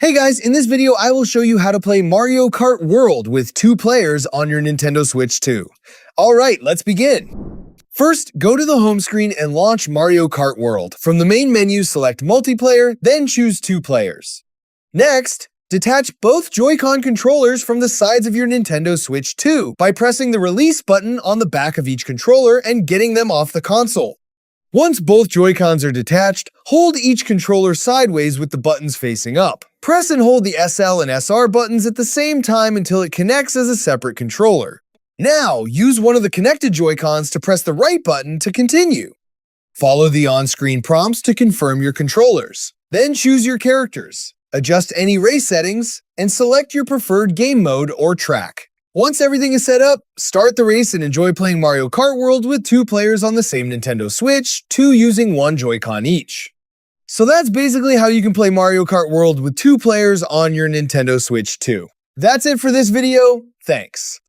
Hey guys, in this video I will show you how to play Mario Kart World with 2 players on your Nintendo Switch 2. Alright, let's begin. First, go to the home screen and launch Mario Kart World. From the main menu, select Multiplayer, then choose 2 players. Next, detach both Joy-Con controllers from the sides of your Nintendo Switch 2 by pressing the release button on the back of each controller and getting them off the console. Once both Joy-Cons are detached, hold each controller sideways with the buttons facing up. Press and hold the SL and SR buttons at the same time until it connects as a separate controller. Now, use one of the connected Joy-Cons to press the right button to continue. Follow the on-screen prompts to confirm your controllers. Then choose your characters, adjust any race settings, and select your preferred game mode or track. Once everything is set up, start the race and enjoy playing Mario Kart World with 2 players on the same Nintendo Switch, 2 using 1 Joy-Con each. So that's basically how you can play Mario Kart World with 2 players on your Nintendo Switch 2. That's it for this video. Thanks.